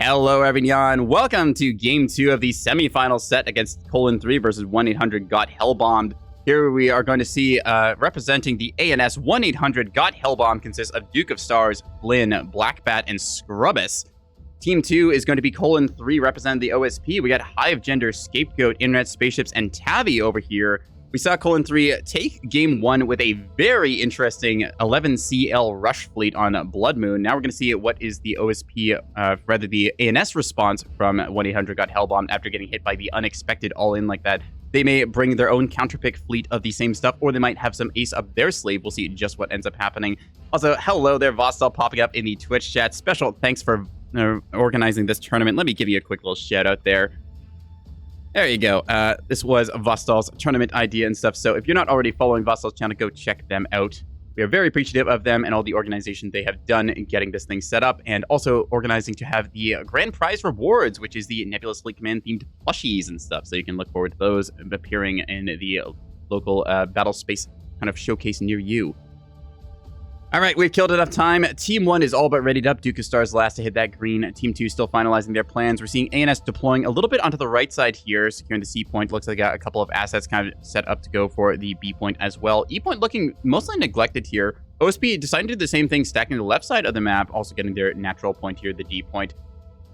Hello, everyone. Welcome to Game 2 of the semifinal set against Colon 3 versus 1-800-GOT Hellbombed. Here we are going to see, representing the ANS 1-800-GOT Hellbombed consists of Duke of Stars, Flynn, Blackbat, and Scrubbus. Team 2 is going to be Colon 3 representing the OSP. We got Hive Gender, Scapegoat, Internet Spaceships, and Tavi over here. We saw Colon 3 take Game 1 with a very interesting 11CL rush fleet on Blood Moon. Now we're going to see what is the OSP, rather the ANS response from 1-800-GOT Hellbombed after getting hit by the unexpected all-in like that. They may bring their own counterpick fleet of the same stuff, or they might have some ace up their sleeve. We'll see just what ends up happening. Also, hello there, Vostal popping up in the Twitch chat. Special thanks for organizing this tournament. Let me give you a quick little shout out there. There you go. This was Vostal's tournament idea and stuff. So if you're not already following Vostal's channel, go check them out. We are very appreciative of them and all the organization they have done in getting this thing set up, and also organizing to have the grand prize rewards, which is the Nebulous Fleet Command themed plushies and stuff. So you can look forward to those appearing in the local battle space kind of showcase near you. All right, we've killed enough time. Team 1 is all but readied up. Duke of Stars last to hit that green. Team 2 still finalizing their plans. We're seeing ANS deploying a little bit onto the right side here, securing the C point. Looks like they got a couple of assets kind of set up to go for the B point as well. E point looking mostly neglected here. OSP deciding to do the same thing, stacking the left side of the map, also getting their natural point here, the D point.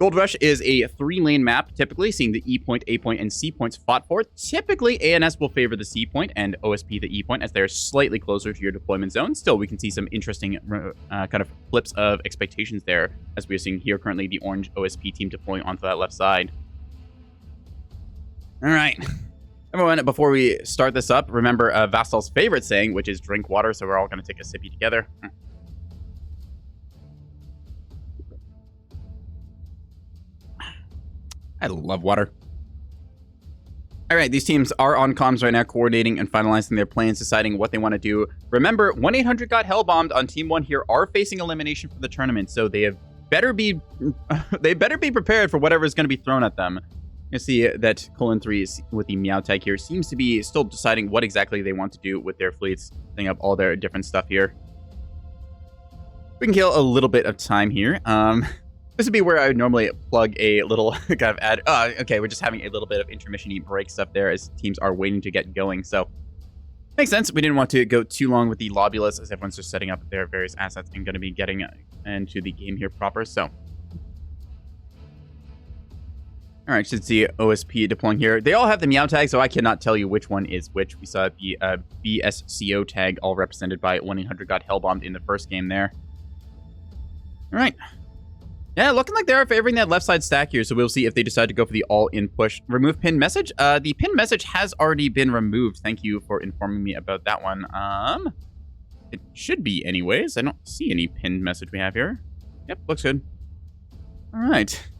Gold Rush is a 3-lane map, typically seeing the E point, A point, and C points fought for. Typically, ANS will favor the C point and OSP the E point as they're slightly closer to your deployment zone. Still, we can see some interesting kind of flips of expectations there, as we're seeing here currently the orange OSP team deploying onto that left side. All right. Everyone, before we start this up, remember Vastal's favorite saying, which is drink water, so we're all going to take a sippy together. I love water. All right, these teams are on comms right now, coordinating and finalizing their plans, deciding what they want to do. Remember, 1-800-GOT Hellbombed on Team 1 here are facing elimination from the tournament, so they better be prepared for whatever is going to be thrown at them. You see that Colon 3 is with the Meow tag here, seems to be still deciding what exactly they want to do with their fleets, setting up all their different stuff here. We can kill a little bit of time here. This would be where I would normally plug a little kind of ad. Okay, we're just having a little bit of intermission-y break stuff there as teams are waiting to get going. So, makes sense. We didn't want to go too long with the Lobulus as everyone's just setting up their various assets and going to be getting into the game here proper. So, all right, should see OSP deploying here. They all have the Meow tag, so I cannot tell you which one is which. We saw the BSCO tag, all represented by 1-800-GOT Hellbombed in the first game there. All right. Yeah, looking like they are favoring that left side stack here, so we'll see if they decide to go for the all-in push. Remove pin message. The pin message has already been removed. Thank you for informing me about that one. It should be anyways. I don't see any pinned message we have here. Yep, looks good. All right.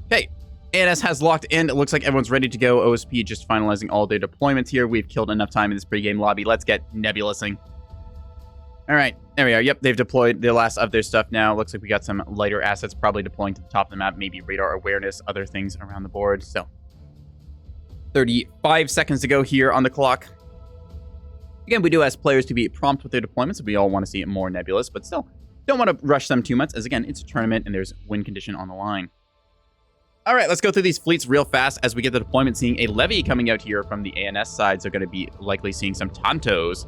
Okay, ANS has locked in. It looks like everyone's ready to go. OSP just finalizing all their deployments here. We've killed enough time in this pregame lobby. Let's get Nebulousing. All right, there we are. Yep, they've deployed the last of their stuff now. Looks like we got some lighter assets probably deploying to the top of the map, maybe radar awareness, other things around the board. So, 35 seconds to go here on the clock. Again, we do ask players to be prompt with their deployments. We all want to see more Nebulous, but still don't want to rush them too much, as again, it's a tournament and there's win condition on the line. All right, let's go through these fleets real fast as we get the deployment. Seeing a levy coming out here from the ANS side, so going to be likely seeing some Tontos.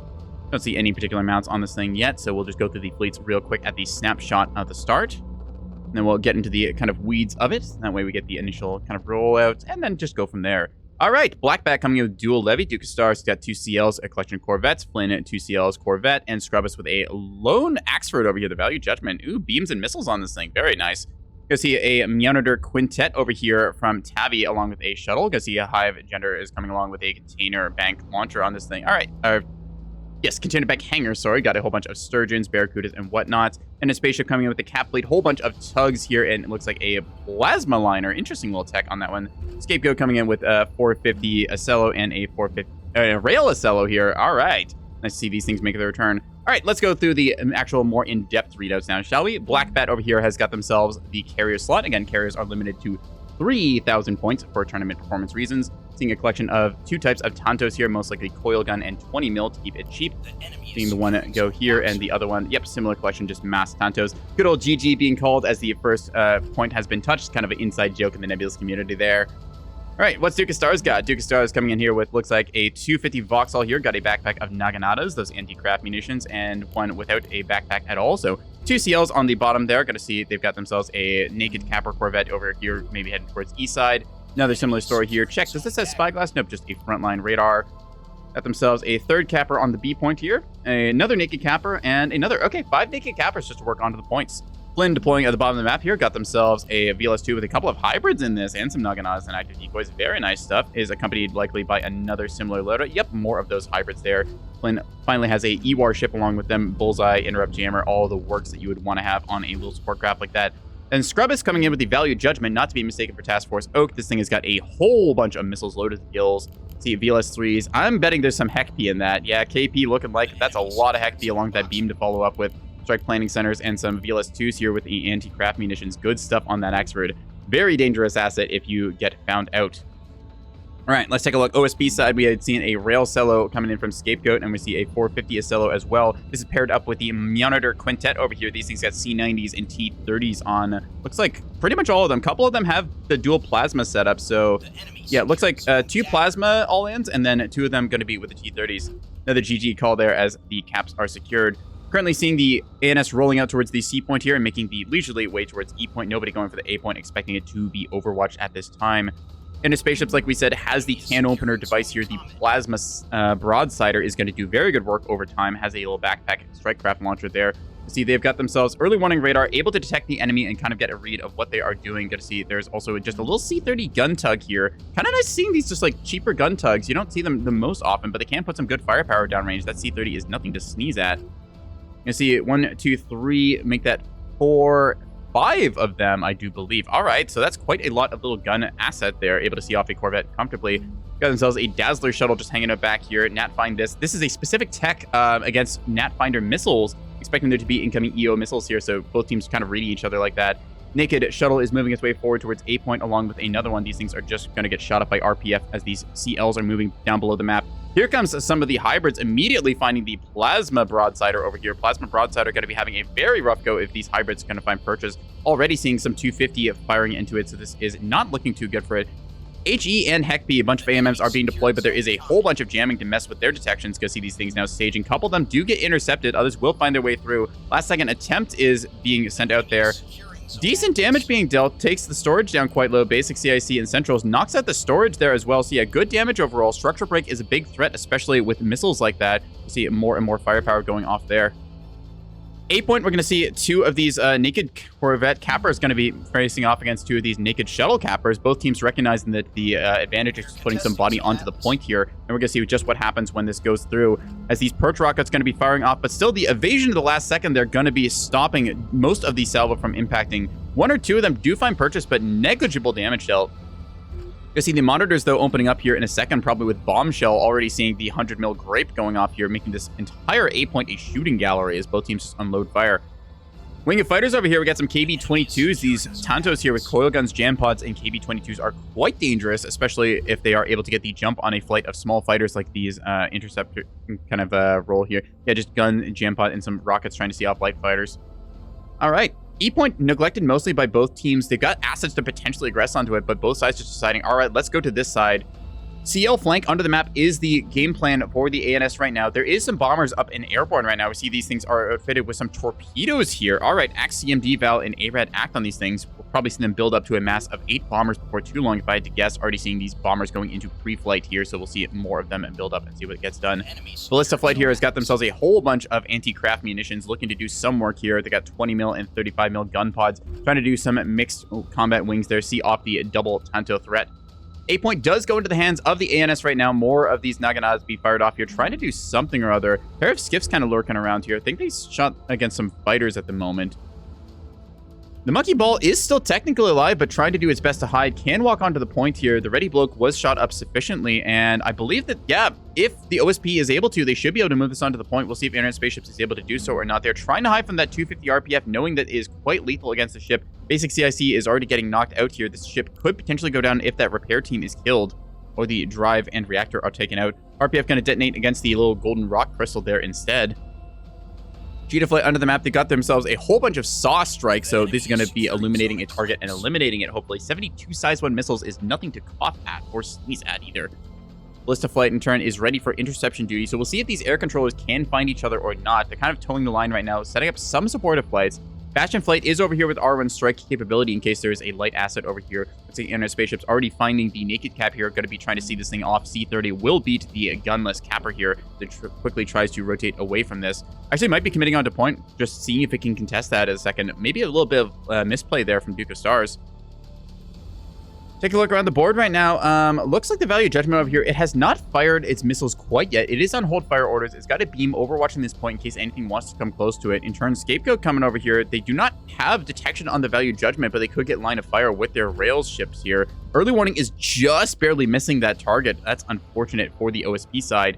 Don't see any particular mounts on this thing yet, so we'll just go through the fleets real quick at the snapshot of the start. And then we'll get into the kind of weeds of it. That way we get the initial kind of rollout, and then just go from there. All right, Blackbat coming in with dual levy. Duke of Stars got 2 CLs, a collection of Corvettes. Flynn, 2 CLs, Corvette, and Scrubbus with a lone Axford over here, the Value Judgment. Ooh, beams and missiles on this thing. Very nice. Go see a Meownader Quintet over here from Tavi, along with a shuttle. Go see a Hive Gender is coming along with a container bank launcher on this thing. All right, yes, container bank hangar, sorry. Got a whole bunch of Sturgeons, Barracudas, and whatnot. And a spaceship coming in with the cap fleet. Whole bunch of tugs here, and it looks like a plasma liner. Interesting little tech on that one. Scapegoat coming in with a 450 Acello and a 450 rail Acello here. All right. Nice to see these things make their return. All right, let's go through the actual more in-depth readouts now, shall we? Blackbat over here has got themselves the carrier slot. Again, carriers are limited to 3,000 points for tournament performance reasons. Seeing a collection of 2 types of Tantos here, most likely coil gun and 20 mil to keep it cheap. Seeing the one go here and the other one, yep, similar collection, just mass Tantos. Good old GG being called as the first point has been touched. Kind of an inside joke in the Nebulous community there. All right, what's Duke of Stars got? Duke of Stars coming in here with, looks like a 250 Vauxhall here. Got a backpack of Naganatas, those anti-craft munitions, and one without a backpack at all. So 2 CLs on the bottom there. Got to see they've got themselves a naked Capper Corvette over here, maybe heading towards east side. Another similar story here. Check, does this have spyglass? Nope, just a frontline radar. Got themselves a 3rd Capper on the B point here. Another naked Capper, and another, okay, 5 naked Cappers just to work onto the points. Flynn deploying at the bottom of the map here, got themselves a VLS-2 with a couple of hybrids in this and some Naganas and active decoys. Very nice stuff. Is accompanied likely by another similar loader. Yep, more of those hybrids there. Flynn finally has a EWAR ship along with them. Bullseye, interrupt jammer, all the works that you would want to have on a little support craft like that. And Scrub is coming in with the Value Judgment, not to be mistaken for Task Force Oak. This thing has got a whole bunch of missiles loaded to kills. See, VLS-3s. I'm betting there's some HECP in that. Yeah, KP looking like that's a lot of HECP along that beam to follow up with. Strike planning centers and some VLS-2s here with the anti-craft munitions. Good stuff on that Axford. Very dangerous asset if you get found out. All right, let's take a look. OSP side, we had seen a Rail Cello coming in from Scapegoat, and we see a 450 Cello as well. This is paired up with the Monitor Quintet over here. These things got C90s and T30s on. Looks like pretty much all of them. A couple of them have the dual plasma setup, so yeah, it looks like 2 plasma all-ins, and then 2 of them going to be with the T30s. Another GG call there as the caps are secured. Currently seeing the ANS rolling out towards the C point here and making the leisurely way towards E point. Nobody going for the A point, expecting it to be Overwatch at this time. And the spaceships, like we said, has the can opener device here. The plasma broadsider is going to do very good work over time. Has a little backpack strike craft launcher there. See, they've got themselves early warning radar, able to detect the enemy and kind of get a read of what they are doing. Got to see there's also just a little C-30 gun tug here. Kind of nice seeing these just like cheaper gun tugs. You don't see them the most often, but they can put some good firepower downrange. That C-30 is nothing to sneeze at. You see 1, 2, 3, make that 4, 5 of them, I do believe. All right, so that's quite a lot of little gun asset there, able to see off a Corvette comfortably. Got themselves a Dazzler shuttle just hanging out back here. Natfind this. This is a specific tech against Natfinder missiles, expecting there to be incoming EO missiles here, so both teams kind of reading each other like that. Naked shuttle is moving its way forward towards A point along with another one. These things are just going to get shot up by RPF as these CLs are moving down below the map. Here comes some of the hybrids immediately finding the Plasma Broadsider over here. Plasma Broadsider going to be having a very rough go if these hybrids are going to find purchase. Already seeing some 250 firing into it, so this is not looking too good for it. HE and HECP, a bunch of AMMs are being deployed, but there is a whole bunch of jamming to mess with their detections. Go see these things now staging. A couple of them do get intercepted. Others will find their way through. Last second attempt is being sent out there. Decent damage being dealt, takes the storage down quite low. Basic CIC and Centrals knocks out the storage there as well. So yeah, good damage overall. Structure break is a big threat, especially with missiles like that. You see more and more firepower going off there. A point, we're going to see 2 of these naked Corvette Cappers going to be facing off against 2 of these naked shuttle Cappers. Both teams recognizing that the advantage is putting some body onto the point here. And we're going to see just what happens when this goes through, as these perch rockets going to be firing off. But still, the evasion of the last second, they're going to be stopping most of the salvo from impacting. 1 or 2 of them do find purchase, but negligible damage dealt. You see the monitors, though, opening up here in a second, probably with Bombshell already seeing the 100 mil grape going off here, making this entire A point a shooting gallery as both teams just unload fire. Wing of Fighters over here, we got some KB-22s. These Tantos here with coil guns, jam pods, and KB-22s are quite dangerous, especially if they are able to get the jump on a flight of small fighters like these interceptor kind of role here. Yeah, just gun, jam pod, and some rockets trying to see off light fighters. All right. E-point neglected mostly by both teams. They've got assets to potentially aggress onto it, but both sides just deciding, all right, let's go to this side. CL flank under the map is the game plan for the ANS right now. There is some bombers up in airborne right now. We see these things are fitted with some torpedoes here. All right, Axe CMD, Val, and ARAD act on these things. We'll probably see them build up to a mass of 8 bombers before too long, if I had to guess. Already seeing these bombers going into pre-flight here, so we'll see more of them and build up and see what gets done. Ballista Flight here has got themselves a whole bunch of anti-craft munitions, looking to do some work here. They got 20 mil and 35 mil gun pods, trying to do some mixed combat wings there, see off the double Tanto threat. A point does go into the hands of the ANS right now. More of these Naganas be fired off here, trying to do something or other. A pair of skiffs kind of lurking around here. I think they shot against some fighters at the moment. The Monkey Ball is still technically alive, but trying to do its best to hide. Can walk onto the point here. The Ready Bloke was shot up sufficiently, and I believe that, yeah, if the OSP is able to, they should be able to move this onto the point. We'll see if Internet Spaceships is able to do so or not. They're trying to hide from that 250 RPF, knowing that it is quite lethal against the ship. Basic CIC is already getting knocked out here. This ship could potentially go down if that repair team is killed. or the drive and reactor are taken out. RPF going to detonate against the little golden rock crystal there instead. Cheetah Flight under the map, they got themselves a whole bunch of saw strikes, so this is going to be illuminating a target and eliminating it, hopefully. 72 size 1 missiles is nothing to cough at or sneeze at either. Ballista Flight, in turn, is ready for interception duty, so we'll see if these air controllers can find each other or not. They're kind of towing the line right now, setting up some supportive flights. Bastion Flight is over here with R1 strike capability in case there is a light asset over here. Let's see, Internet Spaceship's already finding the naked cap here. Going to be trying to see this thing off. C-30 will beat the gunless capper here that quickly tries to rotate away from this. Actually, might be committing onto point, just seeing if it can contest that in a second. Maybe a little bit of misplay there from Duke of Stars. Take a look around the board right now. Looks like the value judgment over here, it has not fired its missiles quite yet. It is on hold fire orders. It's got a beam overwatching this point in case anything wants to come close to it. In turn, Scapegoat coming over here. They do not have detection on the value judgment, but they could get line of fire with their rails ships here. Early warning is just barely missing that target. That's unfortunate for the OSP side.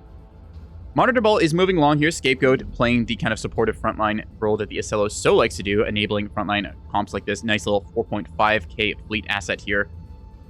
Monitor Ball is moving along here. Scapegoat playing the kind of supportive frontline role that the Acello so likes to do, enabling frontline comps like this. Nice little 4.5k fleet asset here.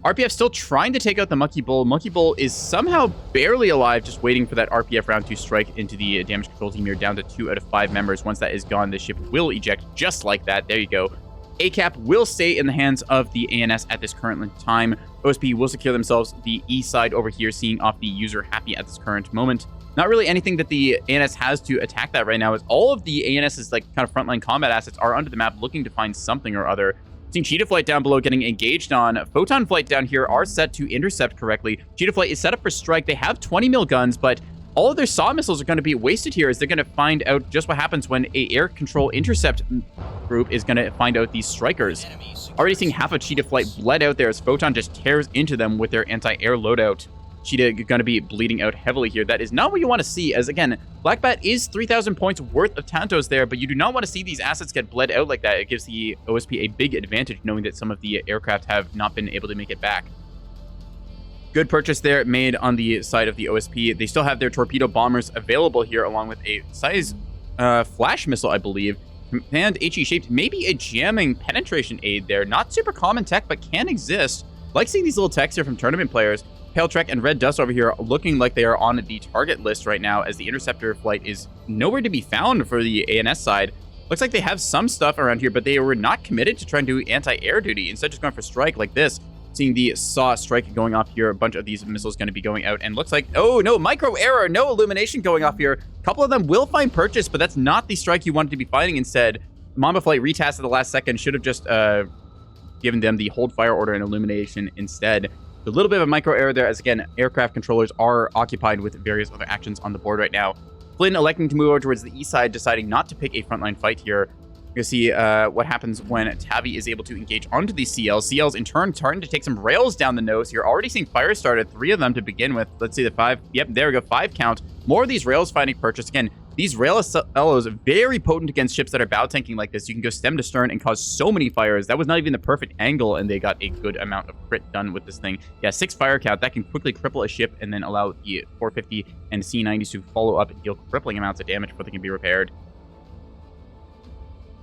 RPF still trying to take out the Monkey Bull. Monkey Bull is somehow barely alive, just waiting for that RPF round to strike into the damage control team here, down to 2 out of 5 members. Once that is gone, the ship will eject just like that. There you go. ACAP will stay in the hands of the ANS at this current time. OSP will secure themselves the E side over here, seeing off the user happy at this current moment. Not really anything that the ANS has to attack that right now, as all of the ANS's like kind of frontline combat assets are under the map looking to find something or other. Seeing Cheetah Flight down below getting engaged on. Photon Flight down here are set to intercept correctly. Cheetah Flight is set up for strike. They have 20 mil guns, but all of their saw missiles are going to be wasted here as they're going to find out just what happens when a air control intercept group is going to find out these strikers. Already seeing half of Cheetah Flight bled out there as Photon just tears into them with their anti-air loadout. Cheetah going to be bleeding out heavily here. That is not what you want to see, as again, Black Bat is 3,000 points worth of Tantos there, but you do not want to see these assets get bled out like that. It gives the OSP a big advantage, knowing that some of the aircraft have not been able to make it back. Good purchase there made on the side of the OSP. They still have their torpedo bombers available here, along with a size flash missile, I believe. And HE shaped, maybe a jamming penetration aid there. Not super common tech, but can exist. Like seeing these little techs here from tournament players. Pale Trek and Red Dust over here looking like they are on the target list right now, as the interceptor flight is nowhere to be found for the ANS side. Looks like they have some stuff around here, but they were not committed to try and do anti-air duty. Instead, just going for strike like this. Seeing the saw strike going off here, a bunch of these missiles going to be going out, and looks like, oh no, micro error, no illumination going off here. A couple of them will find purchase, but that's not the strike you wanted to be fighting. Instead, Mamba Flight retasted at the last second, should have just given them the hold fire order and illumination instead. A little bit of a micro error there, as again, aircraft controllers are occupied with various other actions on the board right now. Flynn electing to move over towards the east side, deciding not to pick a frontline fight here. You'll see what happens when Tavi is able to engage onto these CLs. CLs, in turn, starting to take some rails down the nose. You're already seeing fire started, 3 of them to begin with. Let's see the 5. Yep, there we go, 5 count. More of these rails finding purchase. Again, these rail LOs are very potent against ships that are bow tanking like this. You can go stem to stern and cause so many fires. That was not even the perfect angle, and they got a good amount of crit done with this thing. Yeah, 6 fire count. That can quickly cripple a ship and then allow the 450 and C90s to follow up and deal crippling amounts of damage before they can be repaired.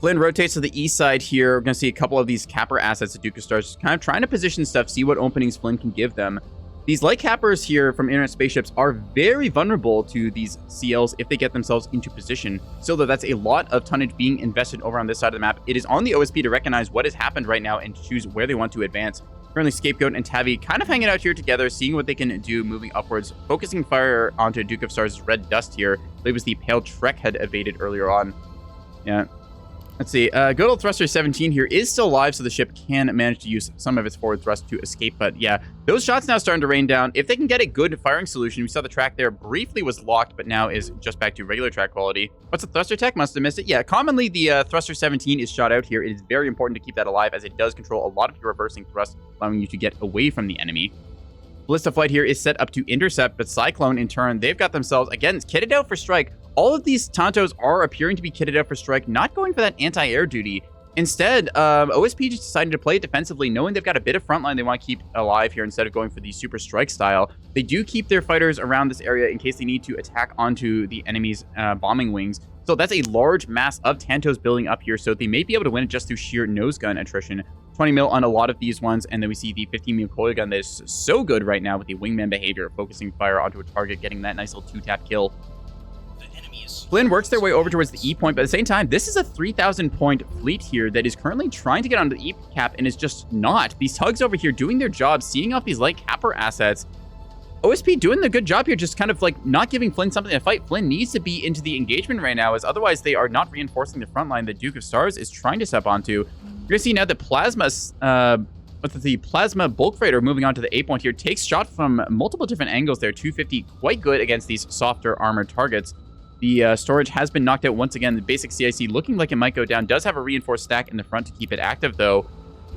Flynn rotates to the east side here. We're going to see a couple of these capper assets at Duke of Stars, just kind of trying to position stuff, see what openings Flynn can give them. These light cappers here from Internet Spaceships are very vulnerable to these CLs if they get themselves into position. Still, though, that's a lot of tonnage being invested over on this side of the map. It is on the OSP to recognize what has happened right now and choose where they want to advance. Currently, Scapegoat and Tavi kind of hanging out here together, seeing what they can do moving upwards, focusing fire onto Duke of Stars' Red Dust here. I believe it was the Pale Trek had evaded earlier on. Yeah. Let's see, good old Thruster 17 here is still alive, so the ship can manage to use some of its forward thrust to escape. But yeah, those shots now starting to rain down. If they can get a good firing solution, we saw the track there briefly was locked, but now is just back to regular track quality. What's the Thruster tech? Must have missed it. Yeah, commonly the Thruster 17 is shot out here. It is very important to keep that alive, as it does control a lot of your reversing thrust, allowing you to get away from the enemy. Ballista Flight here is set up to intercept, but Cyclone, in turn, they've got themselves, again, kitted out for strike. All of these Tantos are appearing to be kitted out for strike, not going for that anti-air duty. Instead, OSP just decided to play it defensively, knowing they've got a bit of frontline they want to keep alive here instead of going for the super strike style. They do keep their fighters around this area in case they need to attack onto the enemy's bombing wings. So that's a large mass of Tantos building up here, so they may be able to win it just through sheer nose gun attrition. 20 mil on a lot of these ones, and then we see the 15 mil coil gun that is so good right now with the wingman behavior, focusing fire onto a target, getting that nice little 2-tap kill. Flynn works their way over towards the E point, but at the same time, this is a 3,000 point fleet here that is currently trying to get onto the E cap and is just not. These tugs over here doing their job, seeing off these light capper assets. OSP doing the good job here, just kind of like not giving Flynn something to fight. Flynn needs to be into the engagement right now, as otherwise they are not reinforcing the front line that Duke of Stars is trying to step onto. You're gonna see now that the Plasma Bulk Freighter moving on to the A point here takes shot from multiple different angles there. 250, quite good against these softer armored targets. The storage has been knocked out once again. The basic CIC looking like it might go down. Does have a reinforced stack in the front to keep it active, though.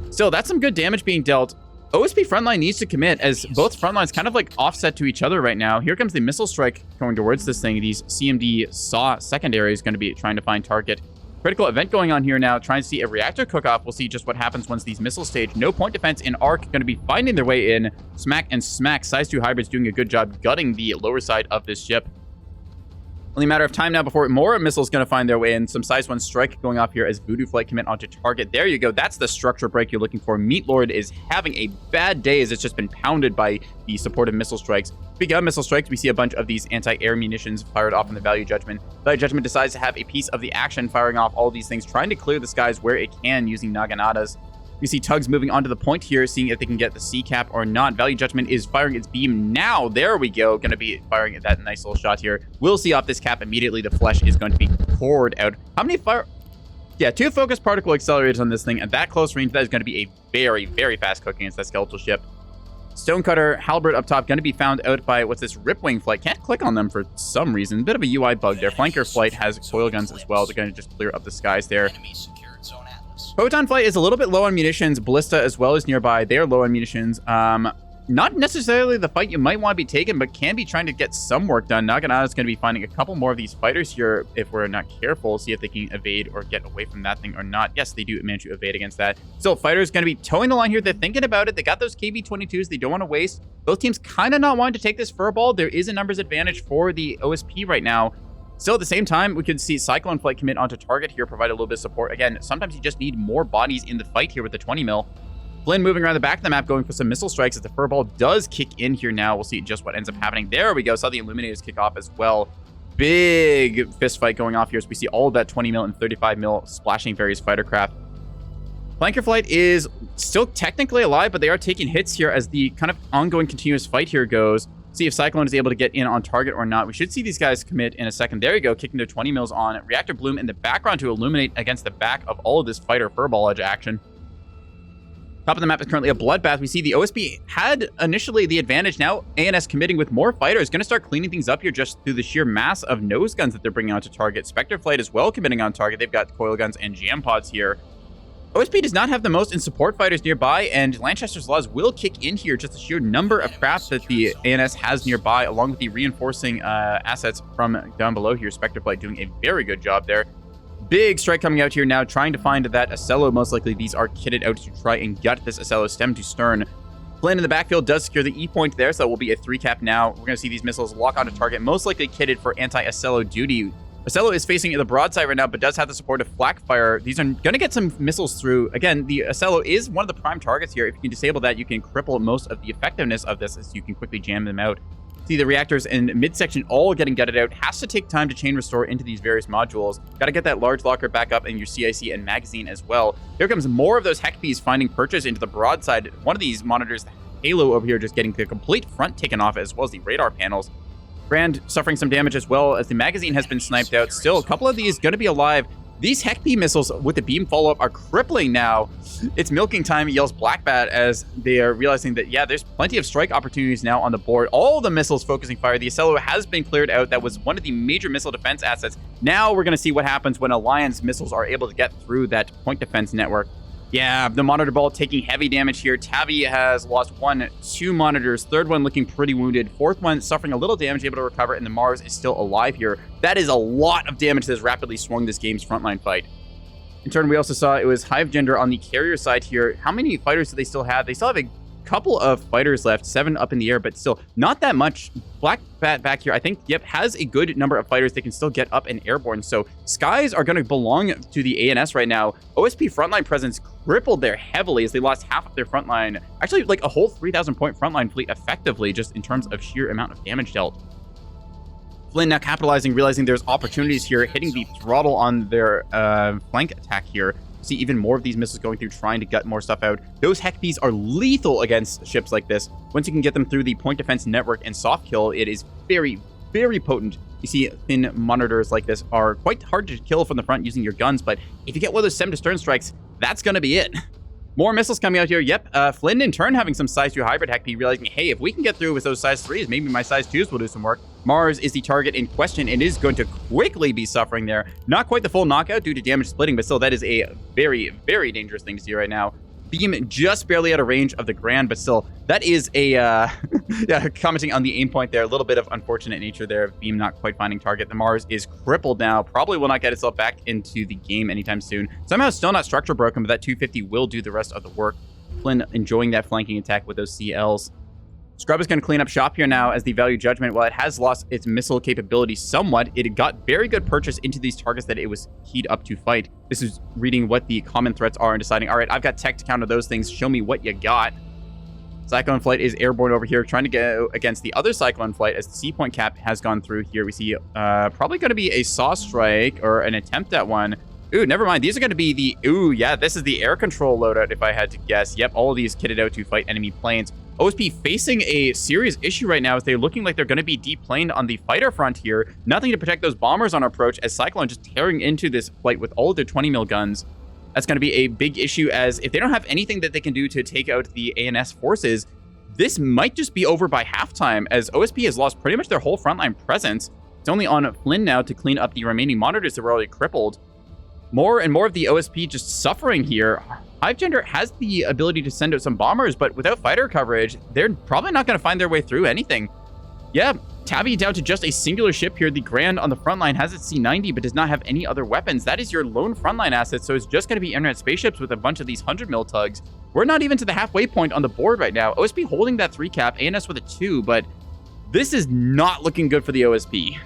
Still, that's some good damage being dealt. OSP frontline needs to commit, as both frontlines kind of like offset to each other right now. Here comes the missile strike going towards this thing. These CMD SAW secondary is going to be trying to find target. Critical event going on here now, trying to see a reactor cook-off. We'll see just what happens once these missiles stage. No point defense in ARC, going to be finding their way in. Smack and Smack, size 2 hybrids doing a good job gutting the lower side of this ship. Only a matter of time now before more missiles going to find their way in. Some size 1 strike going off here as Voodoo Flight commit onto target. There you go. That's the structure break you're looking for. Meat Lord is having a bad day as it's just been pounded by the supportive missile strikes. Speaking of missile strikes, we see a bunch of these anti-air munitions fired off in the Value Judgment. Value Judgment decides to have a piece of the action, firing off all these things, trying to clear the skies where it can using Naganatas. We see tugs moving onto the point here, seeing if they can get the C cap or not. Value Judgment is firing its beam now. There we go. Going to be firing that nice little shot here. We'll see off this cap immediately. The flesh is going to be poured out. How many fire? Yeah, 2 focus particle accelerators on this thing. At that close range, that is going to be a very, very fast cook against that skeletal ship. Stonecutter, Halberd up top, going to be found out by, what's this, Ripwing Flight. Can't click on them for some reason. Bit of a UI bug there. Flanker Flight has coil guns as well. They're going to just clear up the skies there. Photon Flight is a little bit low on munitions. Ballista as well is nearby. They are low on munitions. Not necessarily the fight you might want to be taking, but can be trying to get some work done. Naganata is going to be finding a couple more of these fighters here if we're not careful. See if they can evade or get away from that thing or not. Yes, they do manage to evade against that. Still, fighters going to be towing the line here. They're thinking about it. They got those KB-22s. They don't want to waste. Both teams kind of not wanting to take this furball. There is a numbers advantage for the OSP right now. Still, at the same time, we could see Cyclone Flight commit onto target here, provide a little bit of support. Again, sometimes you just need more bodies in the fight here with the 20 mil. Flynn moving around the back of the map, going for some missile strikes as the furball does kick in here now. We'll see just what ends up happening. There we go. Saw the Illuminators kick off as well. Big fist fight going off here as we see all of that 20 mil and 35 mil splashing various fighter craft. Flanker Flight is still technically alive, but they are taking hits here as the kind of ongoing continuous fight here goes. See if Cyclone is able to get in on target or not. We should see these guys commit in a second. There you go, kicking their 20 mils on. Reactor Bloom in the background to illuminate against the back of all of this fighter furball edge action. Top of the map is currently a bloodbath. We see the OSP had initially the advantage. Now ANS committing with more fighters. Going to start cleaning things up here just through the sheer mass of nose guns that they're bringing onto target. Spectre Flight as well committing on target. They've got coil guns and jam pods here. OSP does not have the most in support fighters nearby, and Lanchester's Laws will kick in here. Just the sheer number of craft that the ANS has nearby, along with the reinforcing assets from down below here. Spectre Flight doing a very good job there. Big strike coming out here now, trying to find that Acello. Most likely these are kitted out to try and gut this Acello stem to stern. Flynn in the backfield does secure the E point there, so that will be a 3 cap now. We're going to see these missiles lock onto target, most likely kitted for anti-Acello duty. Acello is facing the broadside right now, but does have the support of flak fire. These are going to get some missiles through. Again, the Acello is one of the prime targets here. If you can disable that, you can cripple most of the effectiveness of this as you can quickly jam them out. See the reactors in midsection all getting gutted out. Has to take time to chain restore into these various modules. Got to get that large locker back up in your CIC and magazine as well. Here comes more of those Heckbees finding purchase into the broadside. One of these monitors, the Halo over here, just getting the complete front taken off, as well as the radar panels. Brand suffering some damage as well as the magazine has been sniped out. Still, a couple of these going to be alive. These Heckbee missiles with the beam follow-up are crippling now. It's milking time, yells Blackbat as they are realizing that, yeah, there's plenty of strike opportunities now on the board. All the missiles focusing fire. The Acello has been cleared out. That was one of the major missile defense assets. Now we're going to see what happens when Alliance missiles are able to get through that point defense network. Yeah, the monitor ball taking heavy damage here. Tavi has lost 2 monitors. Third one looking pretty wounded. Fourth one suffering a little damage, able to recover, and the Mars is still alive here. That is a lot of damage that has rapidly swung this game's frontline fight. In turn, we also saw it was Hive Gender on the carrier side here. How many fighters do they still have? They still have a couple of fighters left, 7 up in the air, but still not that much. Black Bat back here, I think, yep, has a good number of fighters that can still get up and airborne. So skies are going to belong to the ANS right now. OSP frontline presence crippled there heavily as they lost half of their frontline. Actually, like a whole 3,000 point frontline fleet effectively, just in terms of sheer amount of damage dealt. Flynn now capitalizing, realizing there's opportunities here, hitting the throttle on their flank attack here. See even more of these missiles going through, trying to gut more stuff out. Those Heck Bees are lethal against ships like this. Once you can get them through the point defense network and soft kill, it is very, very potent. You see, thin monitors like this are quite hard to kill from the front using your guns, but if you get one of those stem to stern strikes, that's going to be it. More missiles coming out here. Yep, Flynn in turn having some size 2 hybrid Heck Bee, realizing, hey, if we can get through with those size 3s, maybe my size 2s will do some work. Mars is the target in question and is going to quickly be suffering there. Not quite the full knockout due to damage splitting, but still, that is a very, very dangerous thing to see right now. Beam just barely out of range of the Grand, but still, that is a, yeah, commenting on the aim point there, a little bit of unfortunate nature there. Beam not quite finding target. The Mars is crippled now, probably will not get itself back into the game anytime soon. Somehow still not structure broken, but that 250 will do the rest of the work. Flynn enjoying that flanking attack with those CLs. Scrub is going to clean up shop here now as the Value Judgment, while it has lost its missile capability somewhat, it got very good purchase into these targets that it was keyed up to fight. This is reading what the common threats are and deciding, all right, I've got tech to counter those things. Show me what you got. Cyclone Flight is airborne over here, trying to go against the other Cyclone Flight as the C-point cap has gone through here. We see probably going to be a Saw Strike or an attempt at one. Ooh, never mind. These are going to be the... Ooh, yeah, this is the air control loadout if I had to guess. Yep, all of these kitted out to fight enemy planes. OSP facing a serious issue right now as they're looking like they're going to be deplaned on the fighter front here. Nothing to protect those bombers on approach as Cyclone just tearing into this flight with all of their 20 mil guns. That's going to be a big issue as if they don't have anything that they can do to take out the ANS forces, this might just be over by halftime as OSP has lost pretty much their whole frontline presence. It's only on Flynn now to clean up the remaining monitors that were already crippled. More and more of the OSP just suffering here. Hivegender has the ability to send out some bombers, but without fighter coverage, they're probably not going to find their way through anything. Yeah, Tabby down to just a singular ship here. The Grand on the front line has its C-90, but does not have any other weapons. That is your lone frontline asset, so it's just going to be internet spaceships with a bunch of these 100 mil tugs. We're not even to the halfway point on the board right now. OSP holding that 3 cap, ANS with a 2, but this is not looking good for the OSP.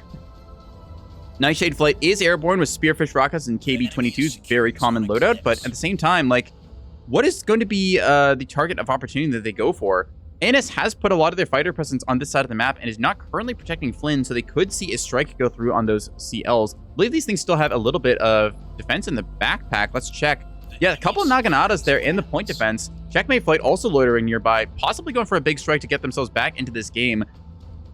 Nightshade Flight is airborne with Spearfish rockets and KB-22s, very common loadout, but at the same time, like, what is going to be the target of opportunity that they go for? ANS has put a lot of their fighter presence on this side of the map and is not currently protecting Flynn, so they could see a strike go through on those CLs. I believe these things still have a little bit of defense in the backpack. Let's check. Yeah, a couple of Naganatas there in the point defense. Checkmate Flight also loitering nearby, possibly going for a big strike to get themselves back into this game.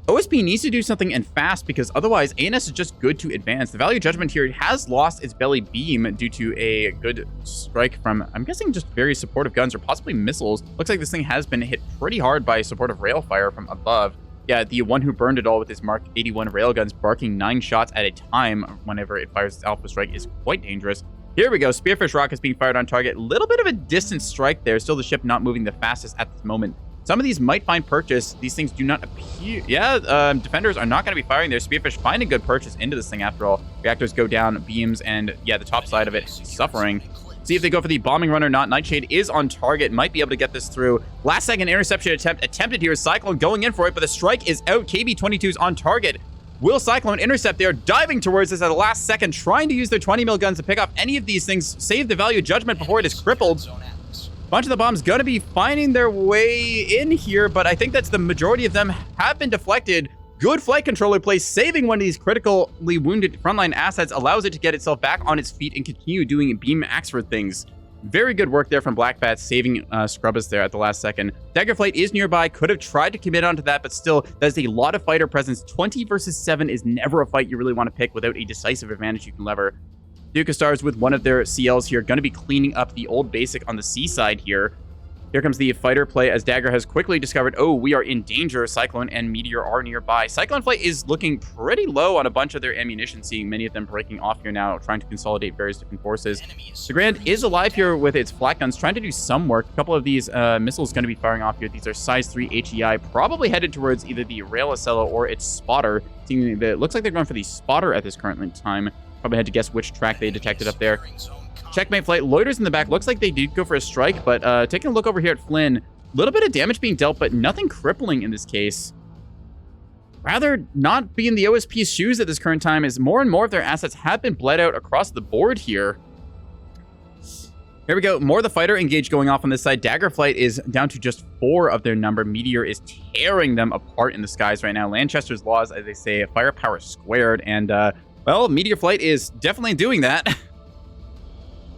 OSP needs to do something and fast because otherwise ANS is just good to advance. The Value Judgment here has lost its belly beam due to a good strike from, I'm guessing, just very supportive guns or possibly missiles. Looks like this thing has been hit pretty hard by supportive rail fire from above. Yeah, the one who burned it all with his Mark 81 railguns barking 9 shots at a time whenever it fires its alpha strike is quite dangerous. Here we go. Spearfish rockets being fired on target. Little bit of a distant strike there. Still the ship not moving the fastest at this moment. Some of these might find purchase. These things do not appear. Yeah, defenders are not going to be firing there. Spearfish finding good purchase into this thing after all. Reactors go down, beams, and yeah, the top side of it suffering. See if they go for the bombing run or not. Nightshade is on target. Might be able to get this through. Last second interception attempt attempted here. Cyclone going in for it, but the strike is out. KB-22's on target. Will Cyclone intercept? They are diving towards this at the last second, trying to use their 20 mil guns to pick off any of these things, save the Value Judgment before it is crippled. Bunch of the bombs going to be finding their way in here, but I think that's the majority of them have been deflected. Good flight controller play, saving one of these critically wounded frontline assets, allows it to get itself back on its feet and continue doing beam Axford things. Very good work there from Black Bat, saving Scrubbus there at the last second. Daggerflight is nearby, could have tried to commit onto that, but still, that's a lot of fighter presence. 20 versus 7 is never a fight you really want to pick without a decisive advantage you can lever. Duke of Stars with one of their CLs here, going to be cleaning up the old basic on the seaside here. Here comes the fighter play as Dagger has quickly discovered, oh, we are in danger. Cyclone and Meteor are nearby. Cyclone Flight is looking pretty low on a bunch of their ammunition, seeing many of them breaking off here now, trying to consolidate various different forces. The Grand is alive here with its flat guns, trying to do some work. A couple of these missiles going to be firing off here. These are size 3 HEI, probably headed towards either the Rail Acela or its spotter. Seeing that it looks like they're going for the spotter at this current time. Probably had to guess which track they detected up there. Checkmate Flight loiters in the back. Looks like they did go for a strike, but taking a look over here at Flynn, little bit of damage being dealt, but nothing crippling in this case. Rather not be in the OSP's shoes at this current time, as more and more of their assets have been bled out across the board here. Here we go. More of the fighter engage going off on this side. Daggerflight is down to just 4 of their number. Meteor is tearing them apart in the skies right now. Lanchester's laws, as they say, firepower squared. And, well, Meteor Flight is definitely doing that.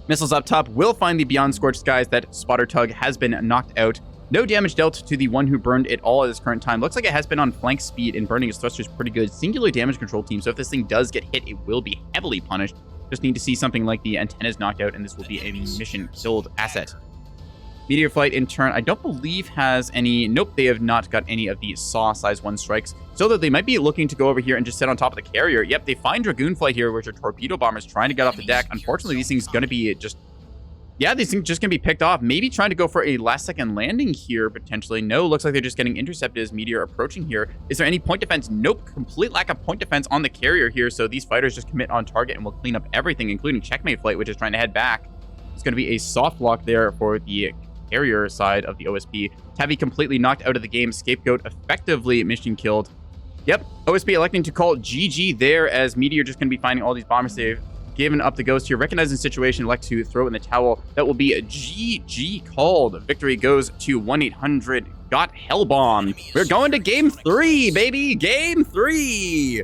Missiles up top will find the Beyond Scorched Skies. That spotter tug has been knocked out. No damage dealt to the one who burned it all at this current time. Looks like it has been on flank speed, and burning his thrusters pretty good. Singular damage control team, so if this thing does get hit, it will be heavily punished. Just need to see something like the antennas knocked out, and this will be a mission-killed asset. Meteor Flight, in turn, I don't believe has any... Nope, they have not got any of the Saw size 1 strikes. So that they might be looking to go over here and just sit on top of the carrier. Yep, they find Dragoon Flight here, which are torpedo bombers trying to get off the deck. Unfortunately, these things going to be just... Yeah, these things just going to be picked off. Maybe trying to go for a last-second landing here, potentially. No, looks like they're just getting intercepted as Meteor approaching here. Is there any point defense? Nope. Complete lack of point defense on the carrier here, so these fighters just commit on target and will clean up everything, including Checkmate Flight, which is trying to head back. It's going to be a soft lock there for the carrier side of the OSP. Tavi completely knocked out of the game. Scapegoat effectively mission killed. Yep, OSP electing to call GG there, as Meteor just going to be finding all these bombers. They've given up the ghost here. Recognizing the situation, elect to throw in the towel. That will be a GG called. Victory goes to 1-800 Got Hellbomb. We're going to game 3, baby. Game 3.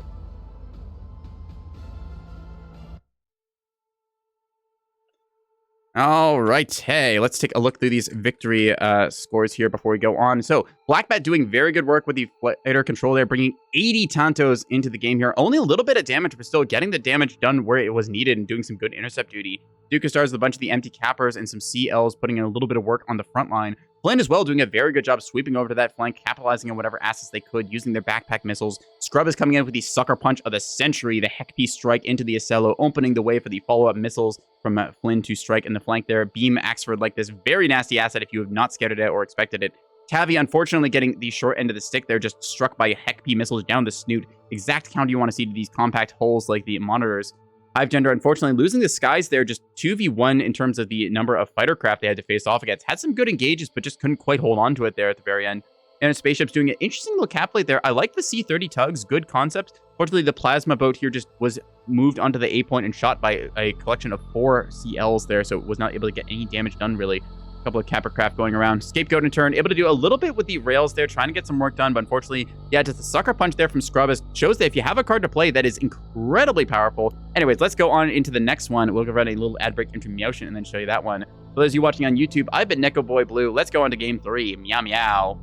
All right, hey, let's take a look through these victory scores here before we go on. So, Black Bat doing very good work with the fighter control there, bringing 80 Tantos into the game here. Only a little bit of damage, but still getting the damage done where it was needed and doing some good intercept duty. Duca Stars with a bunch of the empty cappers and some CLs, putting in a little bit of work on the front line. Flynn as well doing a very good job sweeping over to that flank, capitalizing on whatever assets they could, using their backpack missiles. Scrub is coming in with the sucker punch of the century, the heck piece strike into the Acello, opening the way for the follow-up missiles from Flynn to strike in the flank there. Beam Axford like this very nasty asset if you have not scouted it or expected it. Tavi, unfortunately, getting the short end of the stick there, just struck by Heck P missiles down the snoot. Exact counter you want to see to these compact holes like the monitors. Hive Gender, unfortunately, losing the skies there, just 2v1 in terms of the number of fighter craft they had to face off against. Had some good engages, but just couldn't quite hold on to it there at the very end. And Spaceship's doing an interesting little cap plate there. I like the C-30 tugs, good concept. Fortunately, the plasma boat here just was moved onto the A point and shot by a collection of 4 CLs there, so it was not able to get any damage done, really. Couple of capper craft going around. Scapegoat in turn, able to do a little bit with the rails there, trying to get some work done, but unfortunately, yeah, just the sucker punch there from Scrubbus shows that if you have a card to play, that is incredibly powerful. Anyways, let's go on into the next one. We'll go run a little ad break into Meowshin and then show you that one. For those of you watching on YouTube, I've been NekoboyBlue. Let's go on to game 3. Meow meow.